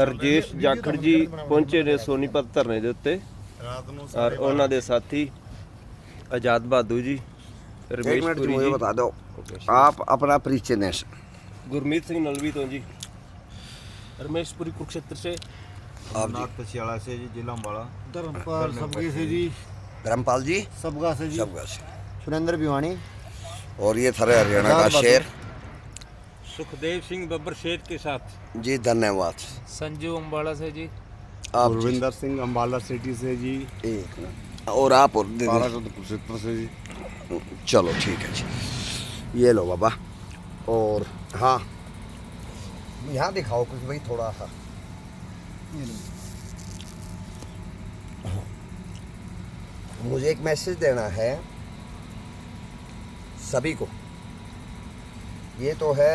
ਰਜੇਸ਼ ਜਾਖੜ ਜੀ ਪਹੁੰਚੇ ਨੇ ਸੋਨੀਪਤ ਧਰਨੇ ਦੇ ਉੱਤੇ और ਉਹਨਾਂ ਦੇ ਸਾਥੀ आजाद बहादुर जी, रमेश पुरी जी। बता दो आप अपना परिचय दें। गुरमीत सिंह नलवी तो जी, रमेश पुरी कुरुक्षेत्र से, नाथ पसियाला से जी, जिला अम्बाला, धर्मपाल सबगे से जी, धर्मपाल जी सबगा से जी, सबगा से, सुरेंद्र भिवानी, और ये थारे हरियाणा का शेर सुखदेव सिंह बब्बर शेर के साथ जी। धन्यवाद। संजू अम्बाला से जी, आप गुरविंदर सिंह अम्बाला सिटी से जी, एक और आप और दे दें। कुरुक्षेत्र से जी। चलो ठीक है जी, ये लो बाबा। और हाँ यहाँ दिखाओ कुछ भाई थोड़ा सा। मुझे एक मैसेज देना है सभी को। ये तो है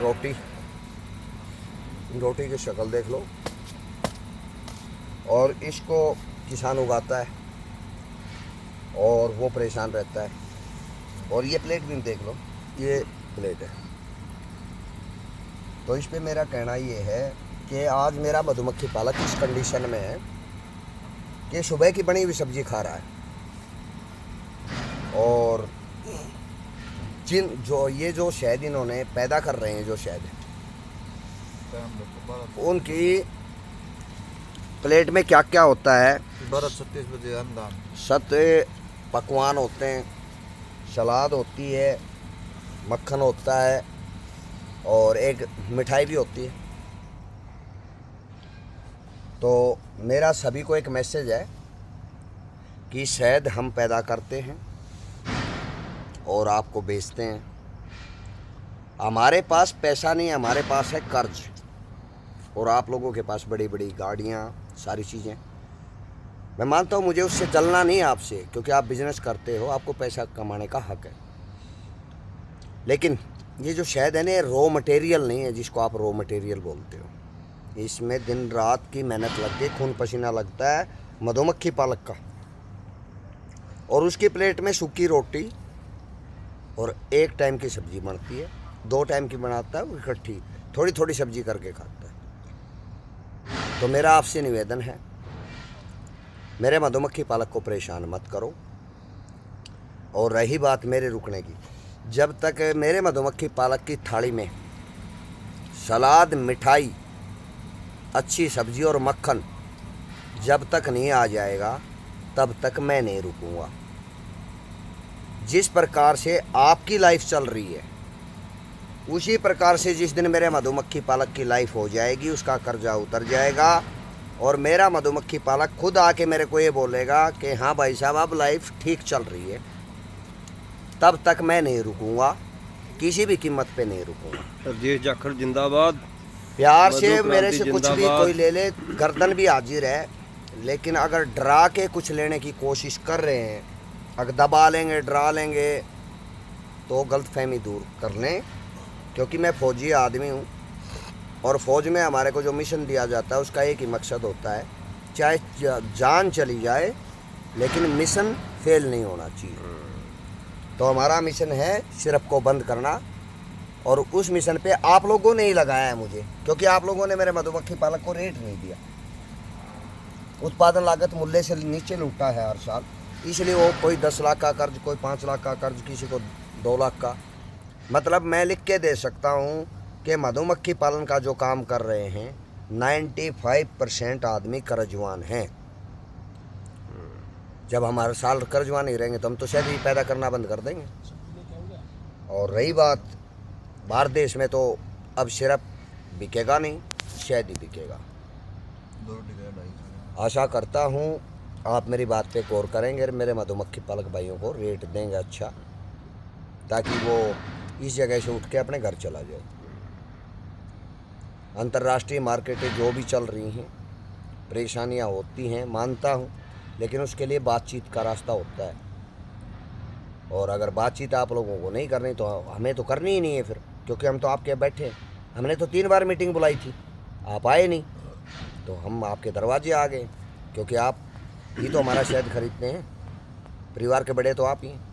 रोटी, रोटी की शक्ल देख लो। और इसको किसान उगाता है और वो परेशान रहता है। और ये प्लेट भी देख लो, ये प्लेट है। तो इस पे मेरा कहना ये है कि आज मेरा मधुमक्खी पालक इस कंडीशन में है कि सुबह की बनी हुई सब्जी खा रहा है। और ये जो शहद इन्होंने पैदा कर रहे हैं, जो शहद उनकी प्लेट में क्या क्या होता है। 12:36 बजे अन्नदान, 7 पकवान होते हैं, सलाद होती है, मक्खन होता है और एक मिठाई भी होती है। तो मेरा सभी को एक मैसेज है कि शहद हम पैदा करते हैं और आपको बेचते हैं। हमारे पास पैसा नहीं है, हमारे पास है कर्ज। और आप लोगों के पास बड़ी बड़ी गाड़ियाँ, सारी चीज़ें। मैं मानता हूँ मुझे उससे जलना नहीं है आपसे, क्योंकि आप बिजनेस करते हो, आपको पैसा कमाने का हक है। लेकिन ये जो शहद है ना, ये रॉ मटेरियल नहीं है जिसको आप रॉ मटेरियल बोलते हो। इसमें दिन रात की मेहनत लगती है, खून पसीना लगता है मधुमक्खी पालक का। और उसकी प्लेट में सूखी रोटी और एक टाइम की सब्जी बनती है, 2 टाइम की बनाता है, वो इकट्ठी थोड़ी थोड़ी सब्जी करके खाता है। तो मेरा आपसे निवेदन है, मेरे मधुमक्खी पालक को परेशान मत करो। और रही बात मेरे रुकने की, जब तक मेरे मधुमक्खी पालक की थाली में सलाद, मिठाई, अच्छी सब्जी और मक्खन जब तक नहीं आ जाएगा, तब तक मैं नहीं रुकूंगा। जिस प्रकार से आपकी लाइफ चल रही है, उसी प्रकार से जिस दिन मेरे मधुमक्खी पालक की लाइफ हो जाएगी, उसका कर्जा उतर जाएगा। और मेरा मधुमक्खी पालक खुद आके मेरे को ये बोलेगा कि हाँ भाई साहब अब लाइफ ठीक चल रही है, तब तक मैं नहीं रुकूंगा, किसी भी कीमत पे नहीं रुकूंगा। रजेश जाखड़ जिंदाबाद। प्यार से मधु मेरे क्रांति से कुछ भी जिंदाबाद। कोई ले ले, गर्दन भी हाजिर है। लेकिन अगर डरा के कुछ लेने की कोशिश कर रहे हैं, अगर दबा लेंगे, डरा लेंगे, तो गलतफहमी दूर कर लें। क्योंकि मैं फौजी आदमी हूँ और फौज में हमारे को जो मिशन दिया जाता है, उसका एक ही मकसद होता है, चाहे जान चली जाए लेकिन मिशन फेल नहीं होना चाहिए। तो हमारा मिशन है सिर्फ को बंद करना। और उस मिशन पे आप लोगों ने ही लगाया है मुझे, क्योंकि आप लोगों ने मेरे मधुमक्खी पालक को रेट नहीं दिया। उत्पादन लागत मूल्य से नीचे लूटा है हर साल, इसलिए वो कोई 10 लाख का कर्ज, कोई 5 लाख का कर्ज, किसी को 2 लाख का। मतलब मैं लिख के दे सकता हूँ कि मधुमक्खी पालन का जो काम कर रहे हैं, 95% आदमी कर्जवान हैं। जब हमारे साल कर्जवान नहीं रहेंगे तो हम तो शहद ही पैदा करना बंद कर देंगे। और रही बात भारत देश में, तो अब सिर्फ बिकेगा नहीं, शहद ही बिकेगा। आशा करता हूँ आप मेरी बात पे गौर करेंगे और मेरे मधुमक्खी पालक भाइयों को रेट देंगे अच्छा, ताकि वो इस जगह से उठ के अपने घर चला जाए। अंतर्राष्ट्रीय मार्केटें जो भी चल रही हैं, परेशानियां होती हैं, मानता हूं, लेकिन उसके लिए बातचीत का रास्ता होता है। और अगर बातचीत आप लोगों को नहीं करनी तो हमें तो करनी ही नहीं है फिर, क्योंकि हम तो आपके बैठे हैं। हमने तो 3 बार मीटिंग बुलाई थी, आप आए नहीं, तो हम आपके दरवाजे आ गए, क्योंकि आप ही तो हमारा शहद खरीदते हैं, परिवार के बड़े तो आप ही हैं।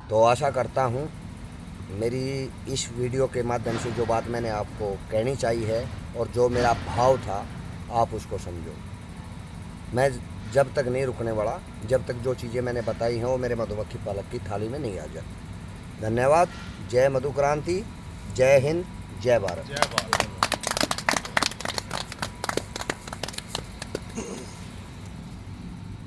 तो आशा करता हूँ मेरी इस वीडियो के माध्यम से जो बात मैंने आपको कहनी चाहिए है और जो मेरा भाव था आप उसको समझो। मैं जब तक नहीं रुकने वाला, जब तक जो चीज़ें मैंने बताई हैं वो मेरे मधुमक्खी पालक की थाली में नहीं आ जाती। धन्यवाद। जय मधुक्रांति, जय हिंद, जय भारत।